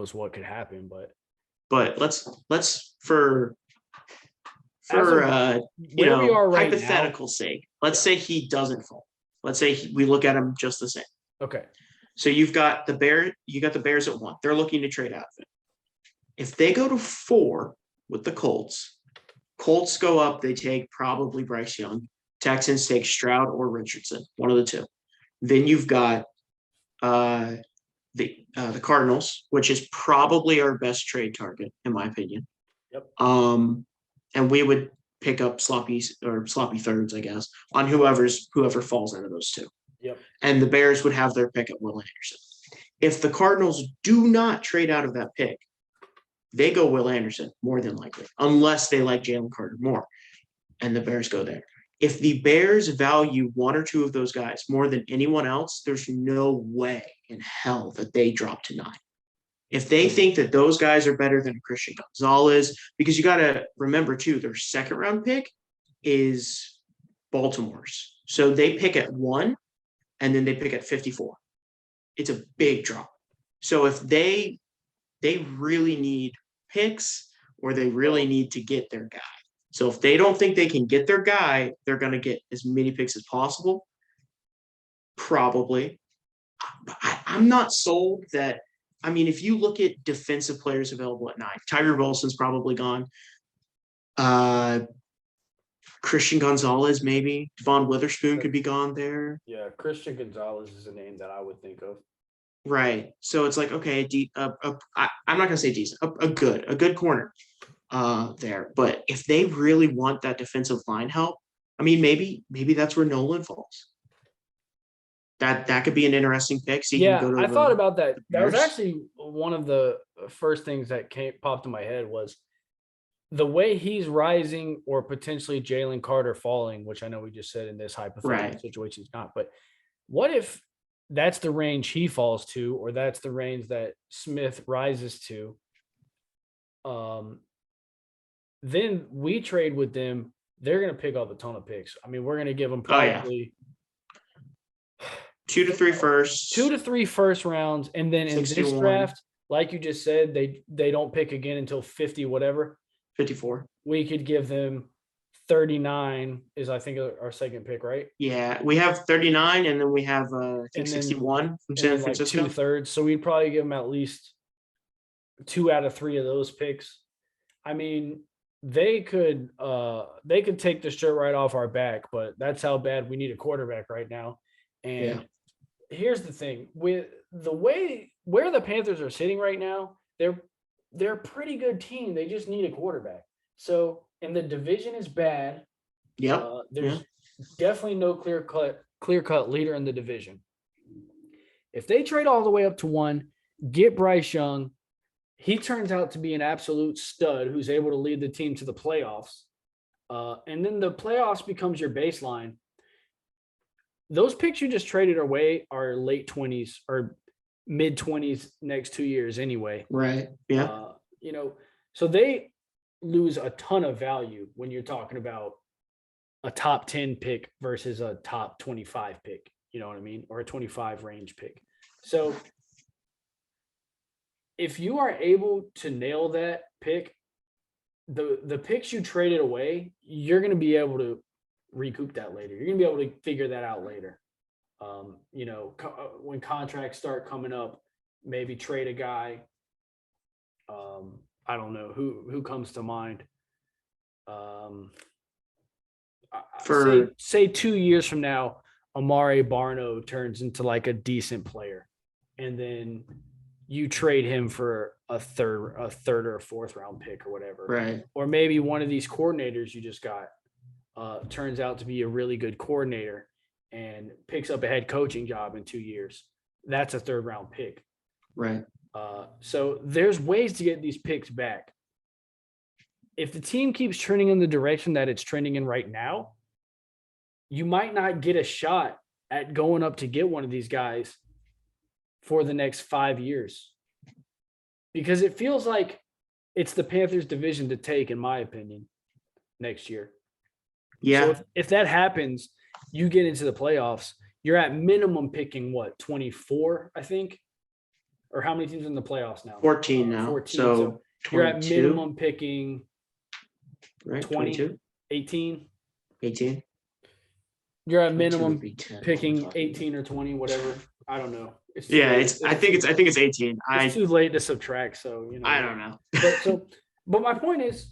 knows what could happen, But let's for where we are right hypothetical sake, let's say he doesn't fall. Let's say we look at him just the same. Okay. So you got the Bears at 1. They're looking to trade out of it. If they go to 4 with the Colts go up, they take probably Bryce Young. Texans take Stroud or Richardson, one of the two. Then you've got the Cardinals, which is probably our best trade target, in my opinion. Yep. And we would pick up sloppy thirds, I guess, on whoever falls out of those two. Yep. And the Bears would have their pick at Will Anderson. If the Cardinals do not trade out of that pick, they go Will Anderson more than likely, unless they like Jalen Carter more, and the Bears go there. If the Bears value one or two of those guys more than anyone else, there's no way in hell that they drop to 9. If they think that those guys are better than Christian Gonzalez, because you got to remember too, their second round pick is Baltimore's. So they pick at 1 and then they pick at 54. It's a big drop. So if they really need picks or they really need to get their guy. So if they don't think they can get their guy, they're going to get as many picks as possible. Probably. I'm not sold that. I mean, if you look at defensive players available at 9, Tyree Wilson's probably gone. Christian Gonzalez, maybe. Devon Witherspoon could be gone there. Yeah, Christian Gonzalez is a name that I would think of. Right. So it's like, okay, I'm not going to say decent, a good corner there. But if they really want that defensive line help, I mean, maybe that's where Nolan falls. That could be an interesting pick. So I thought about that. That was actually one of the first things that popped in my head was the way he's rising or potentially Jalen Carter falling, which I know we just said in this hypothetical situation is not. But what if that's the range he falls to, or that's the range that Smith rises to? Then we trade with them. They're going to pick up a ton of picks. I mean, we're going to give them probably 2 to 3 firsts, 2 to 3 first rounds, and then in this draft, like you just said, they don't pick again until 50 whatever. 54. We could give them 39 is I think our second pick, right? Yeah, we have 39, and then we have 61 from San Francisco. Like 2/3. So we'd probably give them at least 2 out of 3 of those picks. I mean, they could take the shirt right off our back, but that's how bad we need a quarterback right now. And here's the thing, with the way where the Panthers are sitting right now, they're a pretty good team. They just need a quarterback. So, and the division is bad. There's definitely no clear-cut leader in the division. If they trade all the way up to 1, get Bryce Young, he turns out to be an absolute stud who's able to lead the team to the playoffs. And then the playoffs becomes your baseline. Those picks you just traded away are late 20s or mid 20s next 2 years anyway. Right. Yeah. So they lose a ton of value when you're talking about a top 10 pick versus a top 25 pick, you know what I mean? Or a 25 range pick. So if you are able to nail that pick, the picks you traded away, you're going to be able to recoup that later. You're going to be able to figure that out later. When contracts start coming up, maybe trade a guy. I don't know who comes to mind. Say 2 years from now, Amari Barno turns into like a decent player, and then you trade him for a third or a fourth round pick or whatever. Right. Or maybe one of these coordinators you just got turns out to be a really good coordinator and picks up a head coaching job in 2 years. That's a third round pick. Right. So there's ways to get these picks back. If the team keeps trending in the direction that it's trending in right now, you might not get a shot at going up to get one of these guys for the next 5 years, because it feels like it's the Panthers division to take, in my opinion, next year. Yeah. So if that happens, you get into the playoffs, you're at minimum picking 24, I think, or how many teams in the playoffs now? 14 now. 14. So You're at 22, minimum picking right? 20, 22, 18. 18. You're at 22 would minimum be 10. picking 18 or 20, whatever. I don't know. It's too Yeah, late. I think it's 18. It's too late to subtract. So I don't know. but my point is,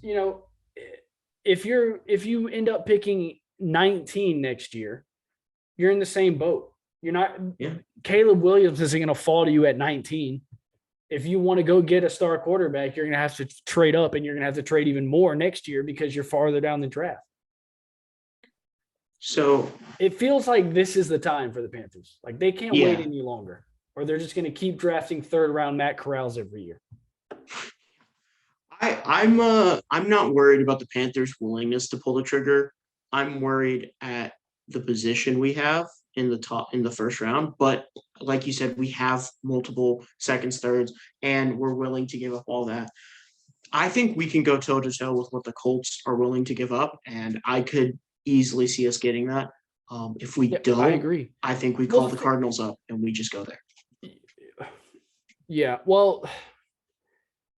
if you end up picking 19 next year, you're in the same boat. You're not. Yeah. Caleb Williams isn't going to fall to you at 19. If you want to go get a star quarterback, you're going to have to trade up, and you're going to have to trade even more next year because you're farther down the draft. So it feels like this is the time for the Panthers. Like they can't wait any longer, or they're just going to keep drafting third round Matt Corrals every year. I'm not worried about the Panthers' willingness to pull the trigger. I'm worried at the position we have in the first round. But like you said, we have multiple seconds, thirds, and we're willing to give up all that. I think we can go toe to toe with what the Colts are willing to give up, and I could easily see us getting that. If we don't, I agree. I think we call the Cardinals up and we just go there. Yeah. Well,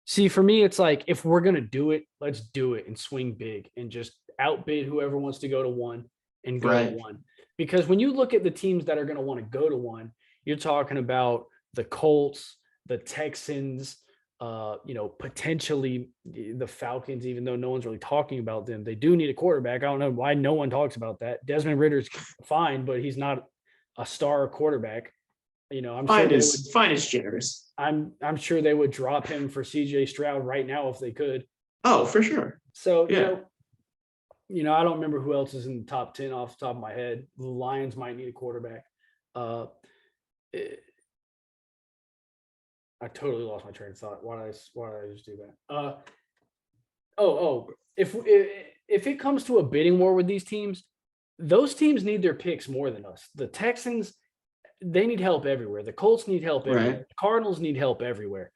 see, for me, it's like if we're gonna do it, let's do it and swing big and just outbid whoever wants to go to one and go to one. Because when you look at the teams that are going to want to go to one, you're talking about the Colts, the Texans, potentially the Falcons, even though no one's really talking about them. They do need a quarterback. I don't know why no one talks about that. Desmond Ritter's fine, but he's not a star quarterback. I'm fine sure fine is generous. I'm sure they would drop him for CJ Stroud right now if they could. Oh, for sure. So, I don't remember who else is in the top 10 off the top of my head. The Lions might need a quarterback. I totally lost my train of thought. Why did I just do that? If it comes to a bidding war with these teams, those teams need their picks more than us. The Texans, they need help everywhere. The Colts need help everywhere. Right. The Cardinals need help everywhere.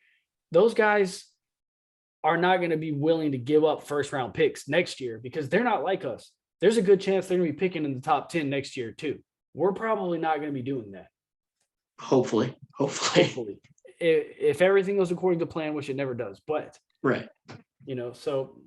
Those guys are not going to be willing to give up first round picks next year because they're not like us. There's a good chance they're going to be picking in the top 10 next year too. We're probably not going to be doing that. Hopefully. If everything goes according to plan, which it never does, but right. So